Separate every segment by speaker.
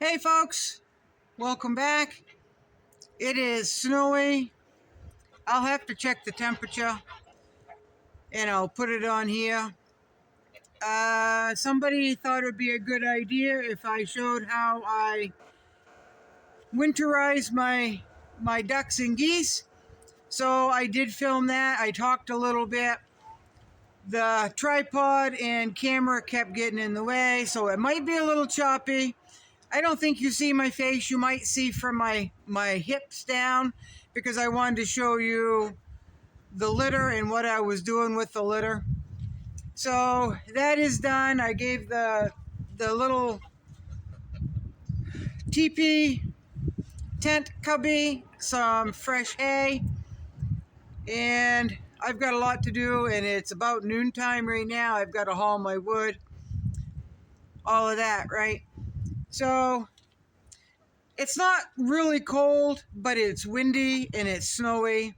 Speaker 1: Hey folks, welcome back. It is snowy. I'll have to check the temperature and I'll put it on here. Somebody thought it'd be a good idea if I showed how I winterize my ducks and geese. So I did film that. I talked a little bit. The tripod and camera kept getting in the way, so it might be a little choppy. I don't think you see my face. You might see from my hips down because I wanted to show you the litter and what I was doing with the litter. So that is done. I gave the little teepee tent cubby some fresh hay, and I've got a lot to do, and it's about noontime right now. I've got to haul my wood, all of that, right? So it's not really cold, but it's windy and it's snowy.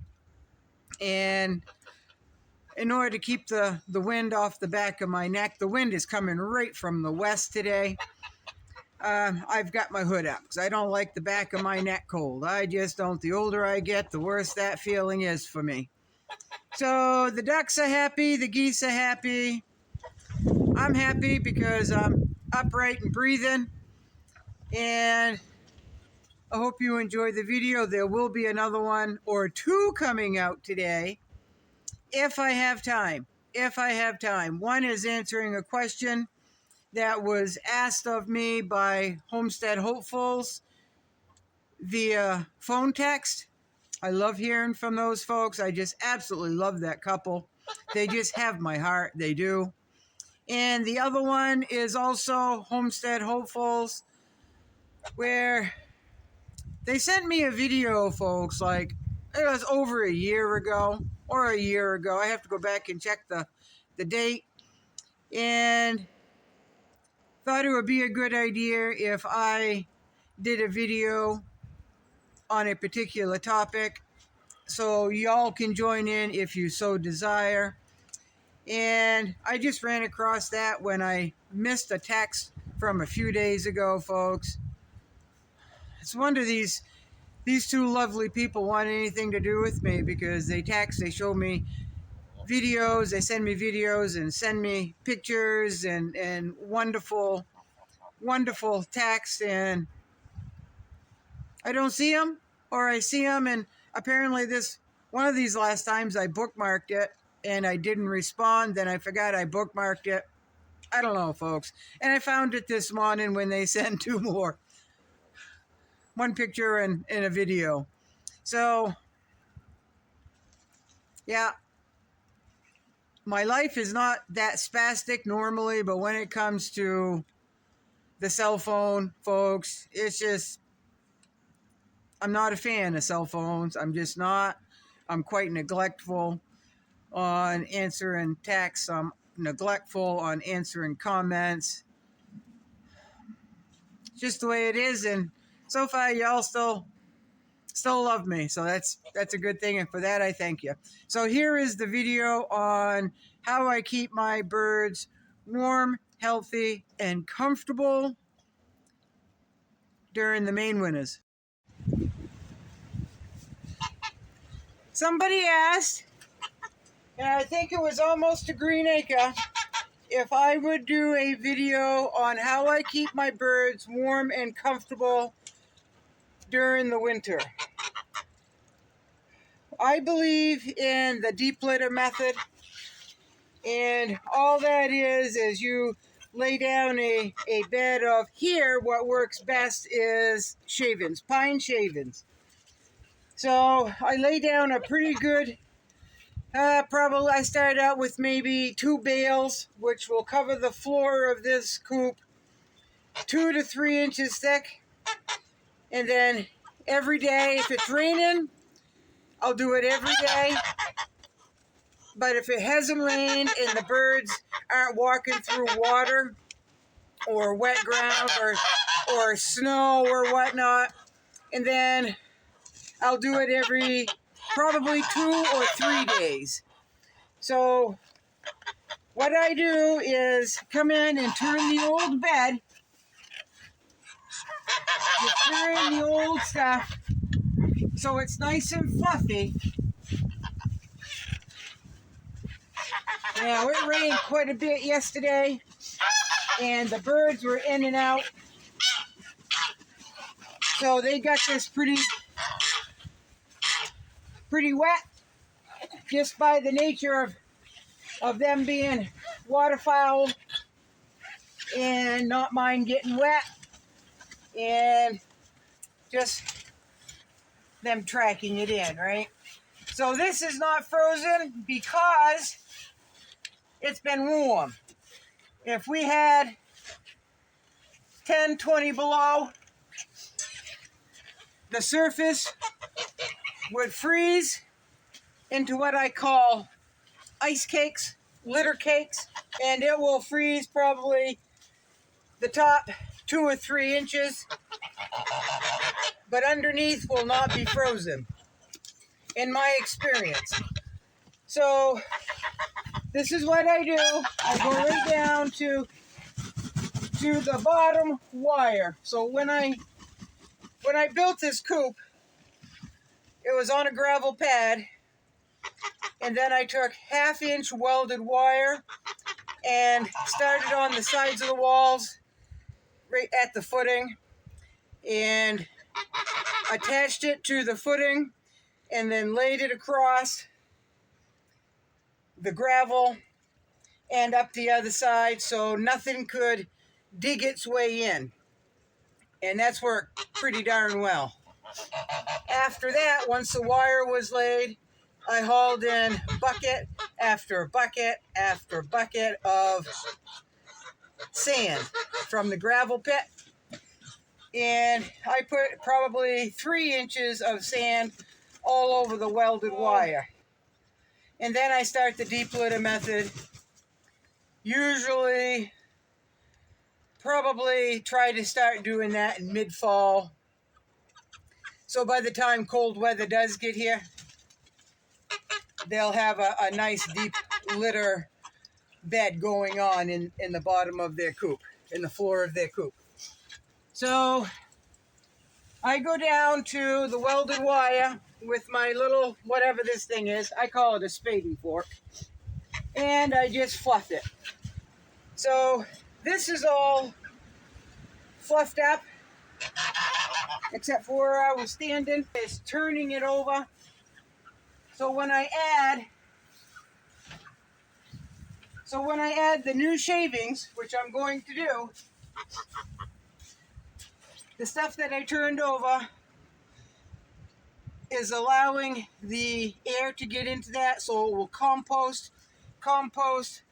Speaker 1: And in order to keep the wind off the back of my neck, the wind is coming right from the west today. I've got my hood up because I don't like the back of my neck cold. I just don't. The older I get, the worse that feeling is for me. So the ducks are happy. The geese are happy. I'm happy because I'm upright and breathing. And I hope you enjoy the video. There will be another one or two coming out today if I have time. If I have time. One is answering a question that was asked of me by Homestead Hopefuls via phone text. I love hearing from those folks. I just absolutely love that couple. They just have my heart. They do. And the other one is also Homestead Hopefuls, where they sent me a video, folks, like it was over a year ago or a year ago. I have to go back and check the date. And thought it would be a good idea if I did a video on a particular topic so y'all can join in if you so desire. And I just ran across that when I missed a text from a few days ago, folks. It's wonder these two lovely people want anything to do with me, because they text, they show me videos, they send me videos and send me pictures and wonderful text, and I don't see them, or I see them and apparently one of these last times I bookmarked it and I didn't respond, then I forgot I bookmarked it. I don't know, folks. And I found it this morning when they sent two more. One picture and a video. So, yeah. My life is not that spastic normally, but when it comes to the cell phone, folks, it's just, I'm not a fan of cell phones. I'm just not. I'm quite neglectful on answering texts. I'm neglectful on answering comments. Just the way it is, and so far y'all still love me, so that's a good thing, and for that I thank you. So here is the video on how I keep my birds warm, healthy, and comfortable during the Maine winters. Somebody asked, and I think it was almost a green acre, if I would do a video on how I keep my birds warm and comfortable during the winter. I believe in the deep litter method, and all that is you lay down a bed of, here what works best is shavings, pine shavings. So I lay down a pretty good, probably I started out with maybe 2 bales, which will cover the floor of this coop, 2 to 3 inches thick. And then every day, if it's raining, I'll do it every day. But if it hasn't rained and the birds aren't walking through water or wet ground or snow or whatnot, and then I'll do it every probably 2 or 3 days. So what I do is come in and turn the old bed just threw in the old stuff so it's nice and fluffy. Now, it rained quite a bit yesterday, and the birds were in and out. So they got this pretty wet, just by the nature of them being waterfowl and not mind getting wet, and just them tracking it in, right? So this is not frozen because it's been warm. If we had 10, 20 below, the surface would freeze into what I call ice cakes, litter cakes, and it will freeze probably the top 2 or 3 inches, but underneath will not be frozen, in my experience. So this is what I do. I go right down to the bottom wire. So when I built this coop, it was on a gravel pad, and then I took 1/2-inch welded wire and started on the sides of the walls right at the footing and attached it to the footing and then laid it across the gravel and up the other side so nothing could dig its way in. And that's worked pretty darn well. After that, once the wire was laid, I hauled in bucket after bucket after bucket of sand from the gravel pit. And I put probably 3 inches of sand all over the welded wire. And then I start the deep litter method. Usually, probably try to start doing that in mid-fall. So by the time cold weather does get here, they'll have a nice deep litter bed going on in the bottom of their coop, in the floor of their coop. So I go down to the welded wire with my little, whatever this thing is, I call it a spading fork, and I just fluff it. So this is all fluffed up, except for where I was standing. It's turning it over. So when I add the new shavings, which I'm going to do, the stuff that I turned over is allowing the air to get into that, so it will compost. Compost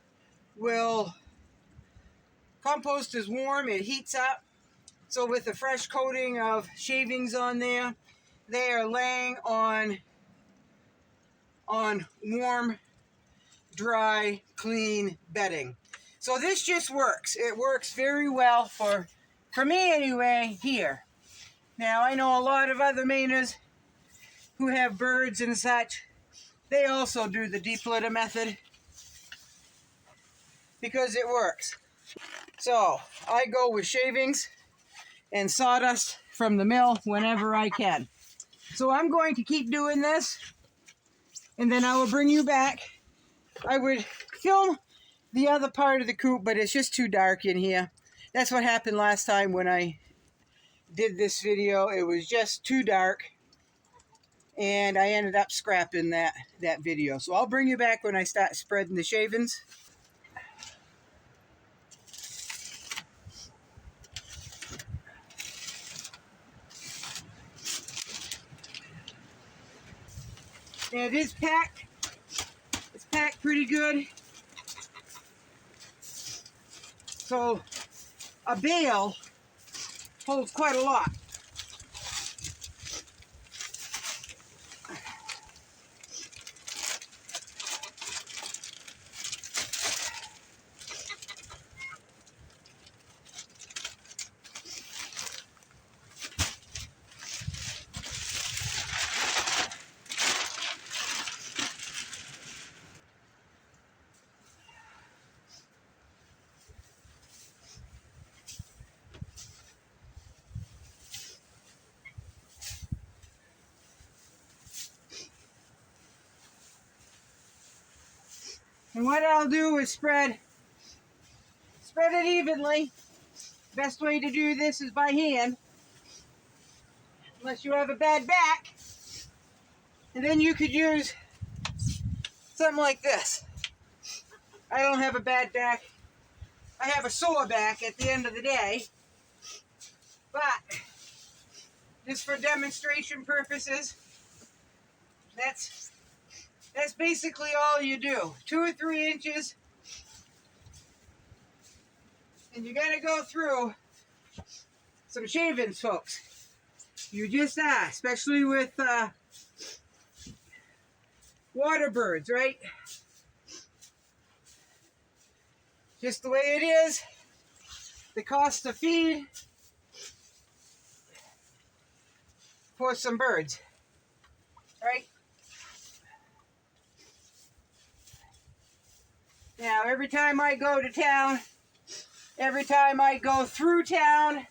Speaker 1: is warm, it heats up. So with a fresh coating of shavings on there, they are laying on warm, dry, clean bedding. So this just works. It works very well for me anyway, here. Now, I know a lot of other Mainers who have birds and such, they also do the deep litter method because it works. So I go with shavings and sawdust from the mill whenever I can. So I'm going to keep doing this, and then I will bring you back. I would film the other part of the coop, but it's just too dark in here. That's what happened last time when I did this video. It was just too dark, and I ended up scrapping that video. So I'll bring you back when I start spreading the shavings. And it is packed. It's packed pretty good. So a bale holds quite a lot. And what I'll do is spread it evenly. Best way to do this is by hand, unless you have a bad back. And then you could use something like this. I don't have a bad back. I have a sore back at the end of the day. But just for demonstration purposes, that's basically all you do. 2 or 3 inches. And you're going to go through some shavings, folks. You just are, especially with water birds, right? Just the way it is. The cost of feed for some birds, right? Now, every time I go to town, every time I go through town,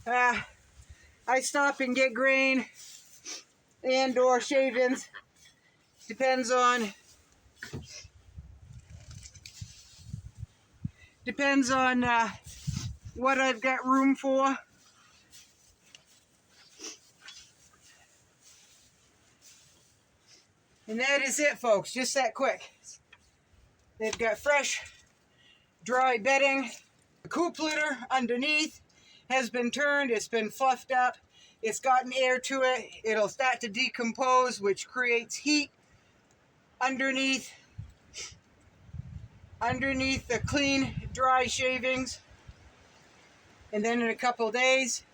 Speaker 1: I stop and get grain and or shavings. Depends on what I've got room for. And that is it, folks. Just that quick. They've got fresh, dry bedding. The coop litter underneath has been turned. It's been fluffed up. It's gotten air to it. It'll start to decompose, which creates heat underneath the clean, dry shavings. And then in a couple days,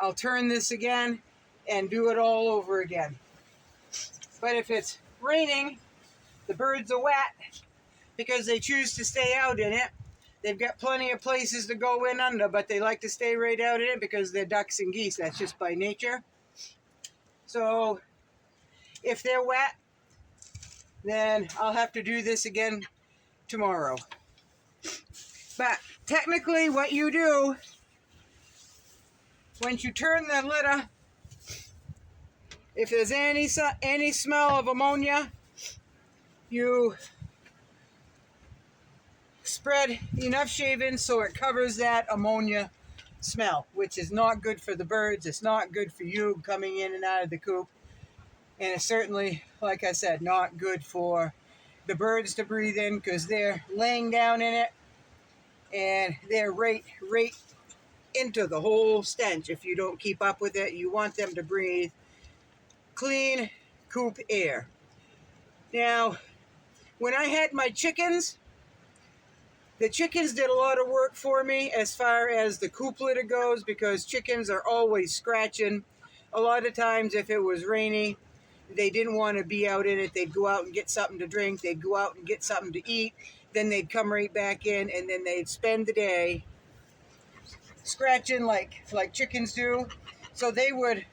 Speaker 1: I'll turn this again and do it all over again. But if it's raining, the birds are wet because they choose to stay out in it. They've got plenty of places to go in under, but they like to stay right out in it because they're ducks and geese. That's just by nature. So if they're wet, then I'll have to do this again tomorrow. But technically what you do, once you turn the litter, if there's any smell of ammonia, you spread enough shavings so it covers that ammonia smell, which is not good for the birds. It's not good for you coming in and out of the coop. And it's certainly, like I said, not good for the birds to breathe in because they're laying down in it and they're right into the whole stench. If you don't keep up with it, you want them to breathe clean coop air. Now, when I had my chickens, the chickens did a lot of work for me as far as the coop litter goes because chickens are always scratching. A lot of times if it was rainy, they didn't want to be out in it. They'd go out and get something to drink. They'd go out and get something to eat. Then they'd come right back in and then they'd spend the day scratching like chickens do. So they would,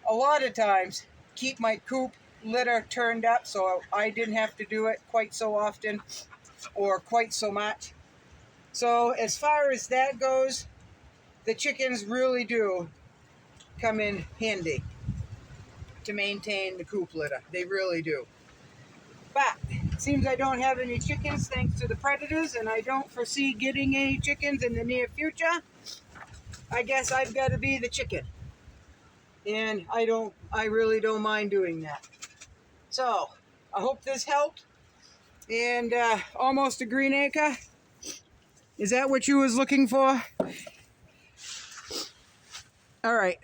Speaker 1: a lot of times, keep my coop litter turned up so I didn't have to do it quite so often or quite so much. So as far as that goes, the chickens really do come in handy to maintain the coop litter. They really do. But it seems I don't have any chickens thanks to the predators, and I don't foresee getting any chickens in the near future. I guess I've got to be the chicken. And I really don't mind doing that. So, I hope this helped. And almost a green acre. Is that what you was looking for? All right.